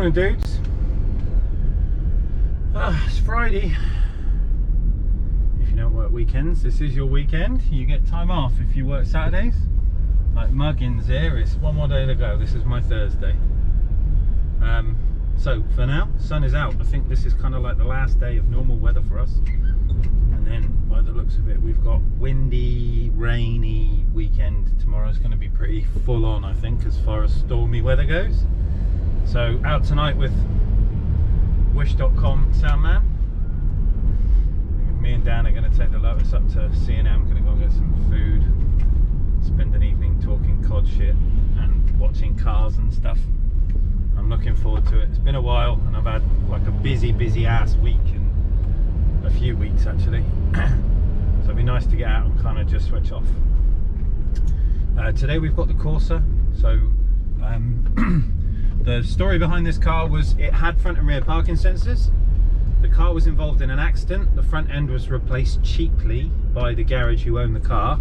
Morning dudes. It's Friday. If you don't work weekends, this is your weekend. You get time off if you work Saturdays. Like Muggins here, it's one more day to go. This is my Thursday. So for now, sun is out. I think this is kind of like the last day of normal weather for us. And then by the looks of it, we've got windy, rainy weekend. Tomorrow's going to be pretty full on, I think, as far as stormy weather goes. So out tonight with Wish.com sound man. Me and Dan are going to take the Lotus up to C&M. Going to go get some food, spend an evening talking cod shit and watching cars and stuff. I'm looking forward to it. It's been a while and I've had like a busy ass week and a few weeks actually. So it'd be nice to get out and kind of just switch off. Today we've got the Corsa. So the story behind this car was it had front and rear parking sensors. The car was involved in an accident. The front end was replaced cheaply by the garage who owned the car,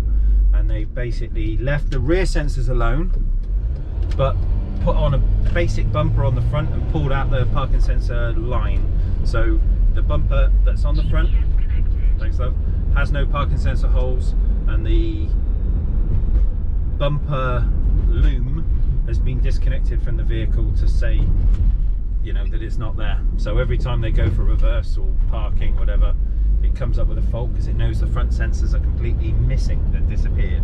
and they basically left the rear sensors alone but put on a basic bumper on the front and pulled out the parking sensor line. So the bumper that's on the front, thanks love, has no parking sensor holes, and the bumper loom has been disconnected from the vehicle to say, you know, that it's not there. So every time they go for reverse or parking, whatever, it comes up with a fault because it knows the front sensors are completely missing, they've disappeared.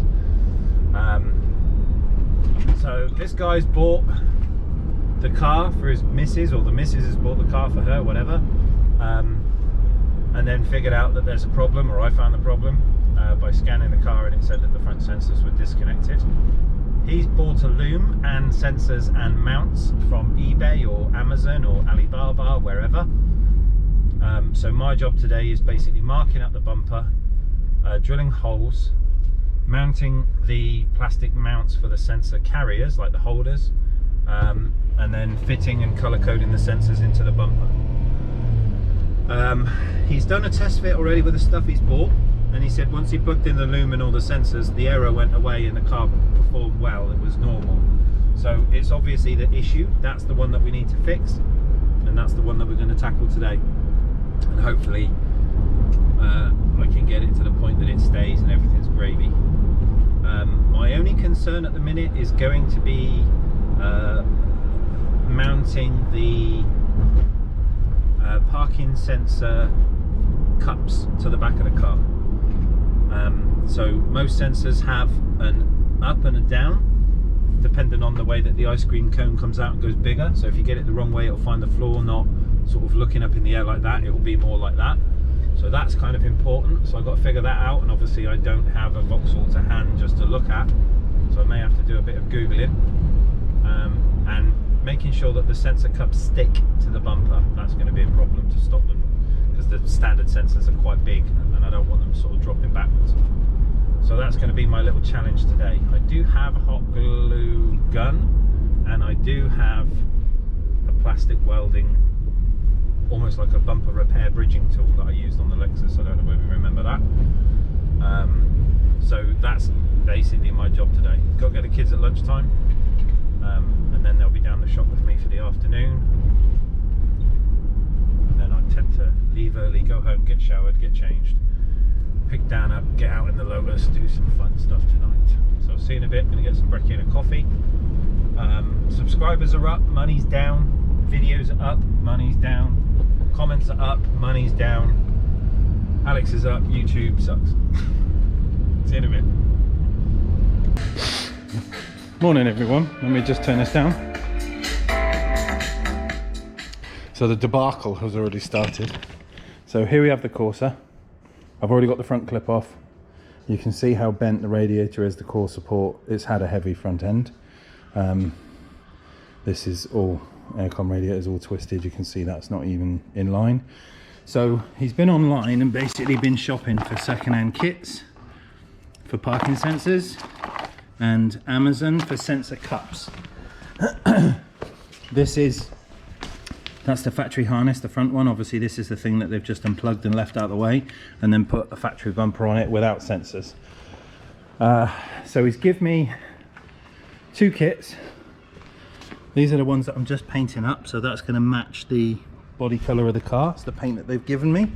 So this guy's bought the car for his missus, or the missus has bought the car for her, whatever, and then figured out that there's a problem, or I found the problem by scanning the car, and it said that the front sensors were disconnected. He's bought a loom and sensors and mounts from eBay or Amazon or Alibaba, wherever. So my job today is basically marking up the bumper, drilling holes, mounting the plastic mounts for the sensor carriers, like the holders, and then fitting and color coding the sensors into the bumper. He's done a test fit already with the stuff he's bought, and he said once he plugged in the loom and all the sensors, the error went away and the car performed well, it was normal. So it's obviously the issue, that's the one that we need to fix, and that's the one that we're going to tackle today. And hopefully I can get it to the point that it stays and everything's gravy. My only concern at the minute is going to be mounting the parking sensor cups to the back of the car. So most sensors have an up and a down, depending on the way that the ice cream cone comes out and goes bigger. So if you get it the wrong way, it'll find the floor not sort of looking up in the air like that, it will be more like that. So that's kind of important, so I've got to figure that out, and obviously I don't have a Vauxhall to hand just to look at, so I may have to do a bit of Googling, and making sure that the sensor cups stick to the bumper. That's going to be a problem to stop them, because the standard sensors are quite big and I don't want them sort of dropping backwards. So that's going to be my little challenge today. I do have a hot glue gun, and I do have a plastic welding, almost like a bumper repair bridging tool that I used on the Lexus. I don't know whether you remember that. So that's basically my job today. Got to get the kids at lunchtime, and then they'll be down the shop with me for the afternoon. And then I tend to leave early, go home, get showered, get changed, pick Dan up, get out in the Lotus, do some fun stuff tonight. So I'll see you in a bit. I'm going to get some brekkie and a coffee. Subscribers are up, money's down. Videos are up, money's down. Comments are up, money's down. Alex is up, YouTube sucks. See you in a bit. Morning everyone, let me just turn this down. So the debacle has already started. So here we have the Corsa. I've already got the front clip off. You can see how bent the radiator is, the core support. It's had a heavy front end. This is all aircon radiator is all twisted. You can see that's not even in line. So he's been online and basically been shopping for second-hand kits for parking sensors and Amazon for sensor cups. That's the factory harness, the front one. Obviously this is the thing that they've just unplugged and left out of the way, and then put a factory bumper on it without sensors. So he's given me two kits These are the ones that I'm just painting up, so that's going to match the body colour of the car. It's the paint that they've given me.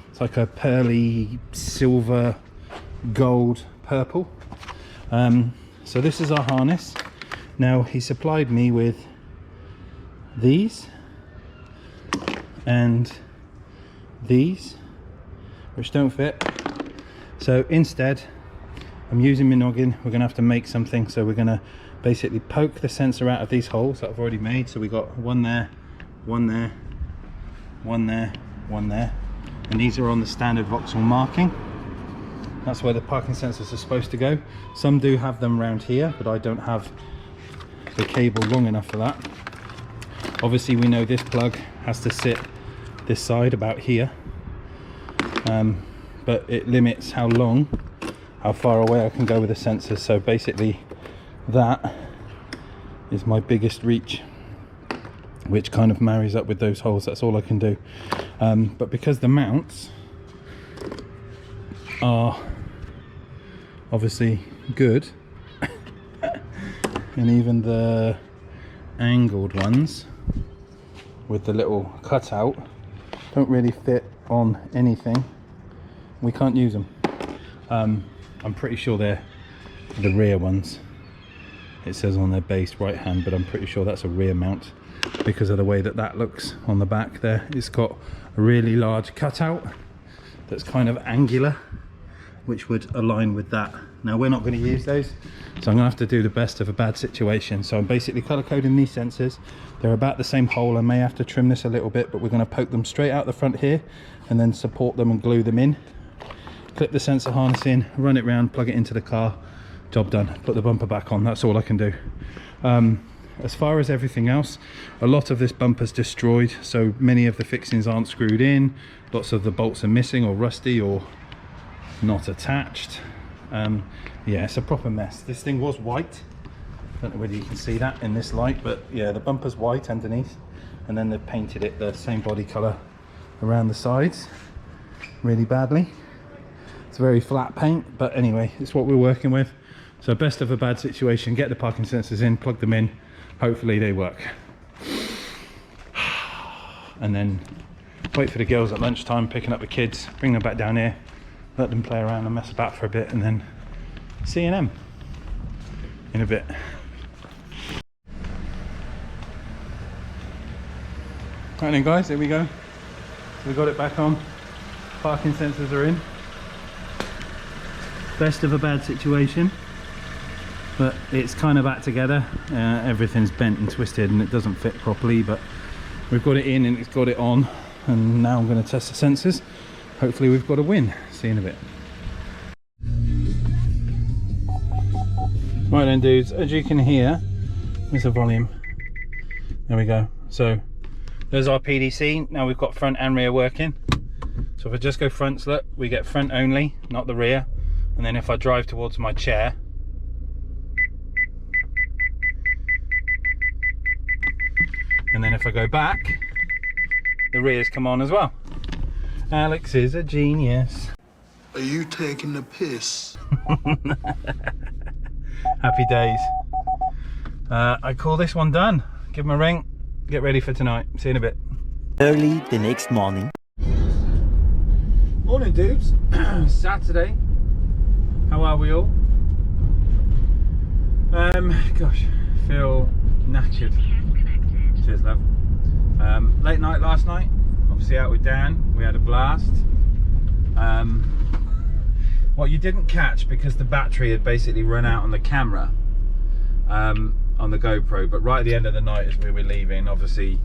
It's like a pearly silver gold purple. So this is our harness. Now he supplied me with these and these, which don't fit. So instead I'm using my noggin. We're gonna have to make something. So we're gonna basically poke the sensor out of these holes that I've already made. So we got one there, one there, one there, one there, and these are on the standard Vauxhall marking. That's where the parking sensors are supposed to go. Some do have them around here, but I don't have the cable long enough for that. Obviously we know this plug has to sit this side about here, but it limits how far away I can go with the sensors. So basically that is my biggest reach, which kind of marries up with those holes. That's all I can do. But because the mounts are obviously good and even the angled ones with the little cutout don't really fit on anything, we can't use them. I'm pretty sure they're the rear ones. It says on their base right hand, but I'm pretty sure that's a rear mount because of the way that that looks on the back there. It's got a really large cutout that's kind of angular, which would align with that. Now we're not going to use those, so I'm going to have to do the best of a bad situation. So I'm basically color coding these sensors. They're about the same hole. I may have to trim this a little bit, but we're going to poke them straight out the front here and then support them and glue them in. Clip the sensor harness in, run it round, plug it into the car, job done. Put the bumper back on. That's all I can do. As far as everything else, a lot of this bumper's destroyed, so many of the fixings aren't screwed in. Lots of the bolts are missing or rusty or not attached. Yeah, it's a proper mess. This thing was white. Don't know whether you can see that in this light, but yeah, the bumper's white underneath, and then they've painted it the same body color around the sides really badly. It's very flat paint, but anyway, it's what we're working with. So best of a bad situation, get the parking sensors in, plug them in, hopefully they work, and then wait for the girls at lunchtime picking up the kids, bring them back down here, let them play around and mess about for a bit, and then C&M in a bit. Right then guys, there we go. We got it back on. Parking sensors are in. Best of a bad situation, but it's kind of back together. Everything's bent and twisted and it doesn't fit properly, but we've got it in and it's got it on, and now I'm going to test the sensors. Hopefully we've got a win. See you in a bit. Right then dudes, as you can hear, there's the volume. There we go. So there's our PDC. Now we've got front and rear working. So if I just go fronts, look, we get front only, not the rear. And then if I drive towards my chair, and then if I go back, the rears come on as well. Alex is a genius. Are you taking the piss? Happy days. I call this one done. Give him a ring, get ready for tonight. See you in a bit. Early the next morning. Morning dudes. Saturday. How are we all? Gosh, feel knackered. Cheers love. Late night last night, obviously out with Dan, we had a blast. What you didn't catch, because the battery had basically run out on the camera, on the GoPro, but right at the end of the night as we were leaving, obviously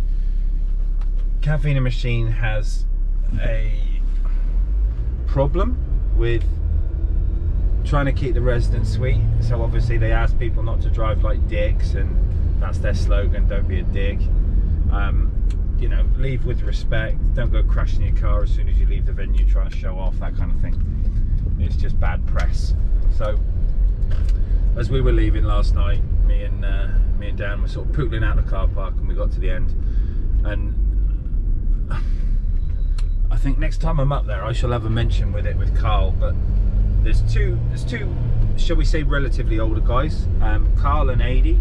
Caffeine Machine has a problem with trying to keep the residents sweet, so obviously they ask people not to drive like dicks, and that's their slogan, don't be a dick. You know, leave with respect, don't go crashing your car as soon as you leave the venue trying to show off, that kind of thing. It's just bad press. So as we were leaving last night, me and Dan were sort of pootling out the car park, and we got to the end, and I think next time I'm up there I shall have a mention with it with Carl, but there's two shall we say, relatively older guys. Carl and Adi,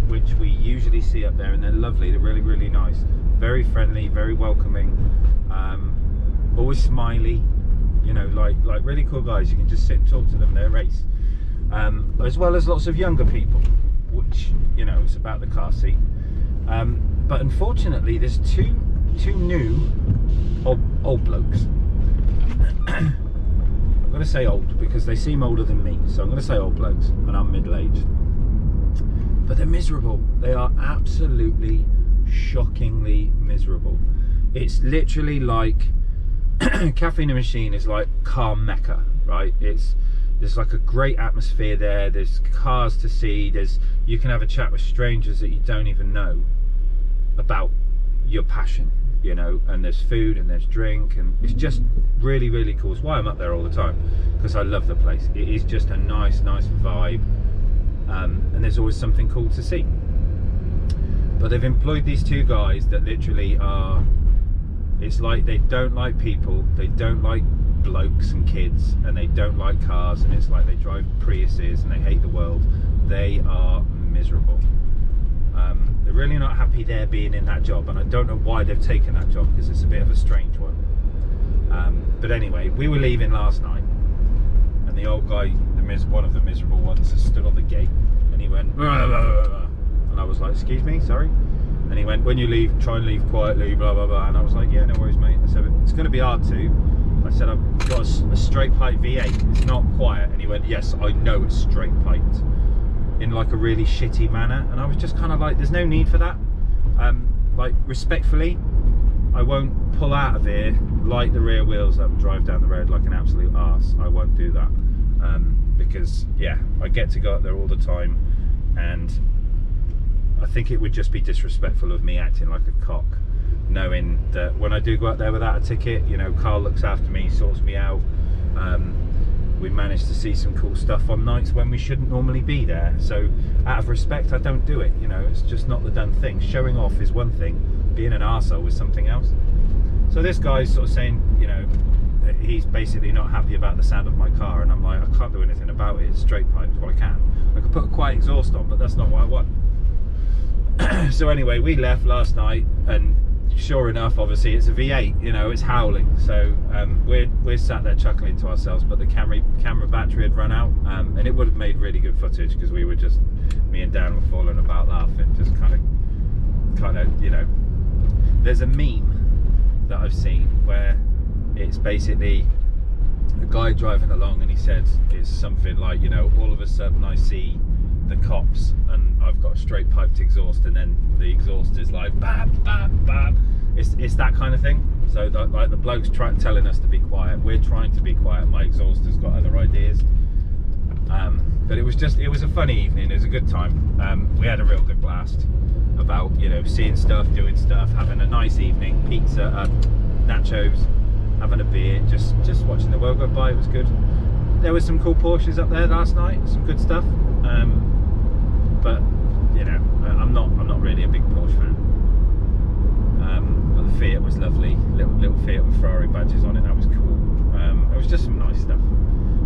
which we usually see up there, and they're lovely. They're really, really nice. Very friendly, very welcoming. Always smiley. You know, like really cool guys. You can just sit and talk to them. They're a race. As well as lots of younger people, which, you know, it's about the car seat. But unfortunately, there's two new old blokes. I'm going to say old because they seem older than me, so I'm going to say old blokes, and I'm middle-aged. But they're miserable. They are absolutely shockingly miserable. It's literally like Cafe in a Machine is like car mecca, right? There's like a great atmosphere there. There's cars to see. You can have a chat with strangers that you don't even know about your passion, you know, and there's food and there's drink, and it's just really, really cool. It's why I'm up there all the time, because I love the place. It is just a nice vibe, and there's always something cool to see. But they've employed these two guys that literally are, it's like they don't like people, they don't like blokes and kids, and they don't like cars, and it's like they drive Priuses and they hate the world. They are miserable. They're really not happy there being in that job, and I don't know why they've taken that job, because it's a bit of a strange one. But anyway, we were leaving last night, and the old guy, one of the miserable ones, stood on the gate, and he went, blah, blah, blah, blah. And I was like, excuse me, sorry? And he went, when you leave, try and leave quietly, blah, blah, blah. And I was like, yeah, no worries, mate. I said, it's going to be hard to. I said, I've got a straight pipe V8, it's not quiet. And he went, yes, I know it's straight piped, in like a really shitty manner. And I was just kind of like, there's no need for that. Like, respectfully, I won't pull out of here, light the rear wheels up and drive down the road like an absolute arse. I won't do that. Because, yeah, I get to go up there all the time, and I think it would just be disrespectful of me acting like a cock, knowing that when I do go out there without a ticket, you know, Carl looks after me, sorts me out. We managed to see some cool stuff on nights when we shouldn't normally be there. So out of respect, I don't do it. You know, it's just not the done thing. Showing off is one thing, being an arsehole is something else. So this guy's sort of saying, you know, he's basically not happy about the sound of my car, and I'm like, I can't do anything about it. It's straight piped. Well, I can. I could put a quiet exhaust on, but that's not what I want. So anyway, we left last night, and sure enough, obviously it's a V8, you know, it's howling. So we're sat there chuckling to ourselves, but the camera battery had run out, and it would have made really good footage, because we were just, me and Dan were falling about laughing, just kind of, you know. There's a meme that I've seen where it's basically a guy driving along, and he said it's something like, you know, all of a sudden I see the cops and I've got a straight piped exhaust, and then the exhaust is like bam bam bam. It's that kind of thing. So like the bloke's telling us to be quiet, we're trying to be quiet, my exhaust has got other ideas. But it was a funny evening, it was a good time. We had a real good blast about, you know, seeing stuff, doing stuff, having a nice evening, pizza, nachos, having a beer, just watching the world go by. It was good. There were some cool Porsches up there last night, some good stuff. But you know, I'm not really a big Porsche fan. But the Fiat was lovely, little Fiat with Ferrari badges on it. That was cool. It was just some nice stuff.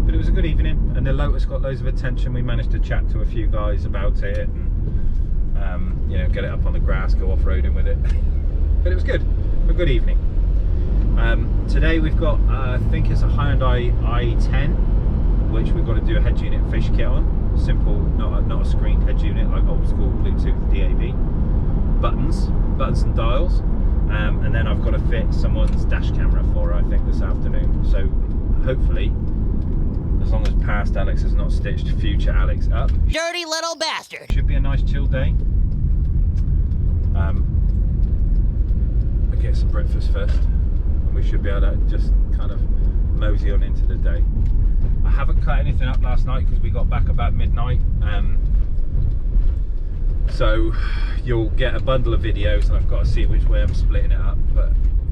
But it was a good evening, and the Lotus got loads of attention. We managed to chat to a few guys about it, and you know, get it up on the grass, go off-roading with it. But it was good, a good evening. Today we've got, I think it's a Hyundai i10, which we've got to do a head unit fish kit on. Simple, not a screened head unit like old school Bluetooth DAB. Buttons and dials, and then I've got to fit someone's dash camera for her, I think, this afternoon. So hopefully, as long as past Alex has not stitched future Alex up, Dirty little bastard. should be a nice chill day. I'll get some breakfast first, and we should be able to just kind of mosey on into the day. I haven't cut anything up last night because we got back about midnight, so you'll get a bundle of videos, and I've got to see which way I'm splitting it up, but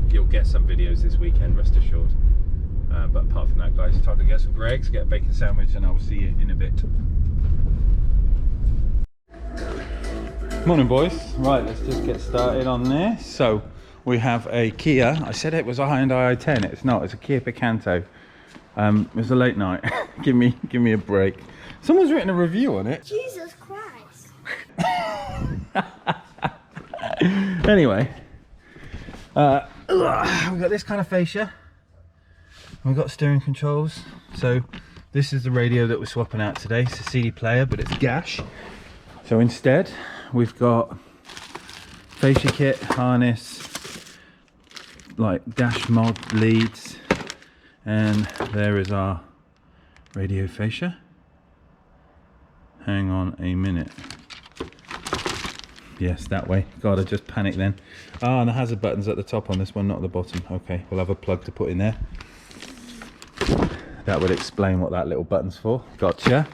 you'll get some videos this weekend, rest assured. But apart from that, guys, it's time to get some Greggs, get a bacon sandwich, and I'll see you in a bit. Morning, boys. Right, let's just get started on this. So we have a Kia. I said it was a Hyundai i10. It's not. It's a Kia Picanto. It was a late night. give me a break. Someone's written a review on it. Jesus Christ. Anyway, we've got this kind of fascia. We've got steering controls. So this is the radio that we're swapping out today. It's a CD player, but it's gash. So instead, we've got fascia kit, harness, like dash mod leads, and there is our radio fascia. Hang on a minute. Yes, that way. God, I just panicked then. Ah, and the hazard button's at the top on this one, not at the bottom. Okay, we'll have a plug to put in there. That would explain what that little button's for. Gotcha.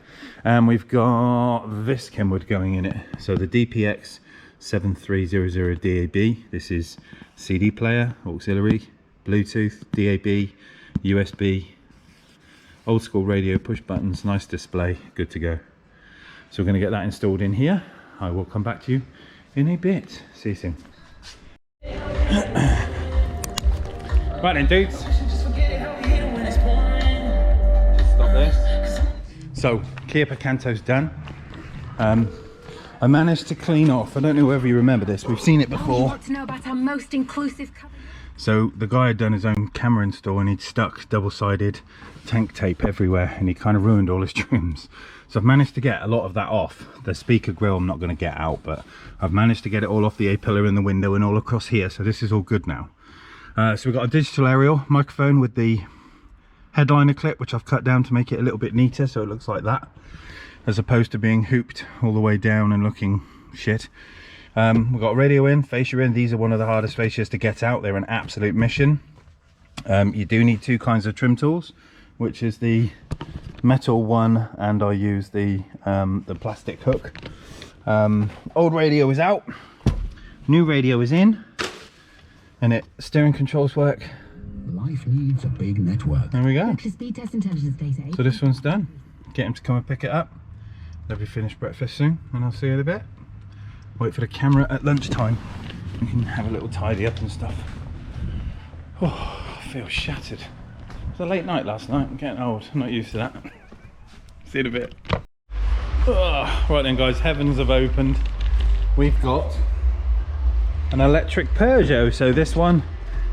And we've got this Kenwood going in it. So the DPX 7300 DAB. This is CD player, auxiliary, Bluetooth, DAB, USB, old school radio, push buttons, nice display, good to go. So we're going to get that installed in here. I will come back to you in a bit. See you soon. Right then, dudes. Stop there. So, Kia Picanto's done. I managed to clean off, I don't know whether you remember this, we've seen it before. You want to know about our most inclusive cover? So the guy had done his own camera install and he'd stuck double-sided tank tape everywhere and he kind of ruined all his trims. So I've managed to get a lot of that off. The speaker grill I'm not going to get out, but I've managed to get it all off the A-pillar in the window and all across here, so this is all good now. So we've got a digital aerial microphone with the headliner clip, which I've cut down to make it a little bit neater, so it looks like that, as opposed to being hooped all the way down and looking shit. We've got a radio in, fascia in. These are one of the hardest fascias to get out. They're an absolute mission. You do need two kinds of trim tools, which is the metal one, and I use the plastic hook. Old radio is out, new radio is in, and steering controls work. Life needs a big network. There we go. The speed test intelligence data. So this one's done. Get him to come and pick it up. They'll be finished breakfast soon, and I'll see you in a bit. Wait for the camera at lunchtime. We can have a little tidy up and stuff. Oh, I feel shattered. It was a late night last night. I'm getting old. I'm not used to that. See you in a bit. Oh, right then, guys. Heavens have opened. We've got an electric Peugeot. So this one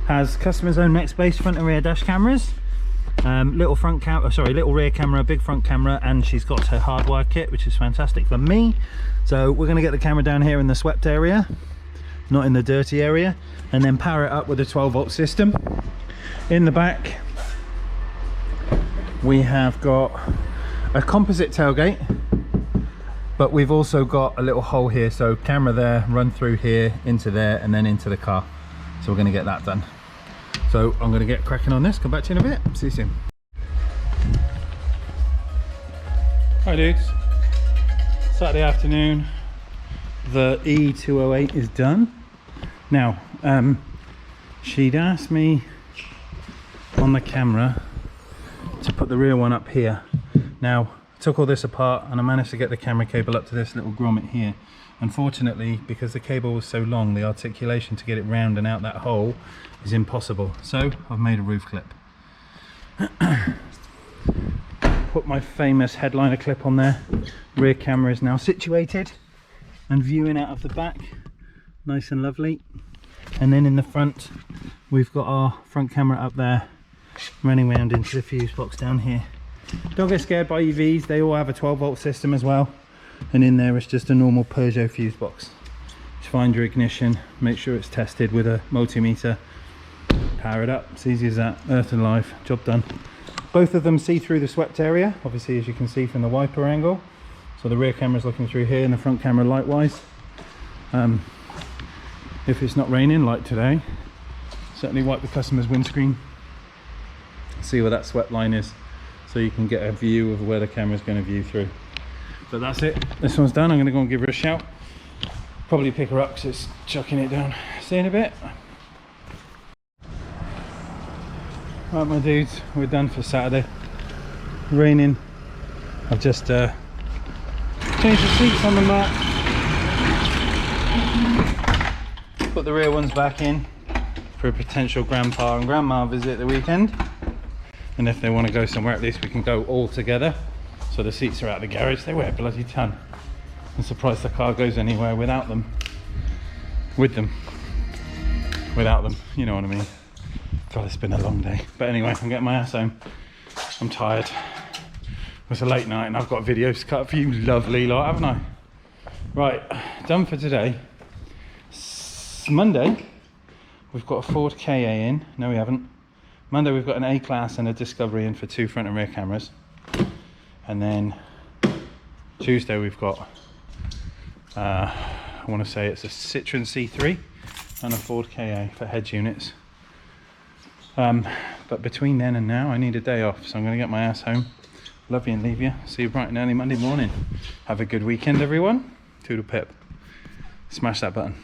has customer's own Nextbase front and rear dash cameras. Little rear camera, big front camera, and she's got her hardwire kit, which is fantastic for me. So we're going to get the camera down here in the swept area, not in the dirty area, and then power it up with a 12-volt system. In the back we have got a composite tailgate, but we've also got a little hole here, so camera there, run through here into there and then into the car. So we're going to get that done. So I'm going to get cracking on this, come back to you in a bit, see you soon. Hi dudes, Saturday afternoon, the E208 is done. Now, she'd asked me on the camera to put the rear one up here. Now, I took all this apart and I managed to get the camera cable up to this little grommet here. Unfortunately, because the cable was so long, the articulation to get it round and out that hole is impossible. So I've made a roof clip. Put my famous headliner clip on there. Rear camera is now situated and viewing out of the back, nice and lovely. And then in the front, we've got our front camera up there, running around into the fuse box down here. Don't get scared by EVs, they all have a 12-volt system as well. And in there it's just a normal Peugeot fuse box. Just find your ignition, make sure it's tested with a multimeter, power it up, it's easy as that. Earth and life, job done. Both of them see through the swept area, obviously, as you can see from the wiper angle. So the rear camera's looking through here and the front camera likewise. If it's not raining like today, certainly wipe the customer's windscreen, see where that swept line is, so you can get a view of where the camera's going to view through. But that's it, this one's done. I'm going to go and give her a shout, probably pick her up because it's chucking it down. See you in a bit. Right my dudes, we're done for Saturday. Raining. I've just changed the seats on the mat, put the rear ones back in for a potential grandpa and grandma visit the weekend. And if they want to go somewhere, at least we can go all together. So the seats are out of the garage. They weigh a bloody ton. I'm surprised the car goes anywhere without them. With them. Without them, you know what I mean. God, it's been a long day. But anyway, I'm getting my ass home. I'm tired. It was a late night and I've got videos to cut for you lovely lot, haven't I? Right, done for today. Monday, we've got a Ford KA in. No, we haven't. Monday, we've got an A-Class and a Discovery in for 2 front and rear cameras. And then Tuesday, we've got, I want to say it's a Citroen C3 and a Ford KA for heads units. But between then and now, I need a day off, so I'm going to get my ass home. Love you and leave you. See you bright and early Monday morning. Have a good weekend, everyone. Toodle pip. Smash that button.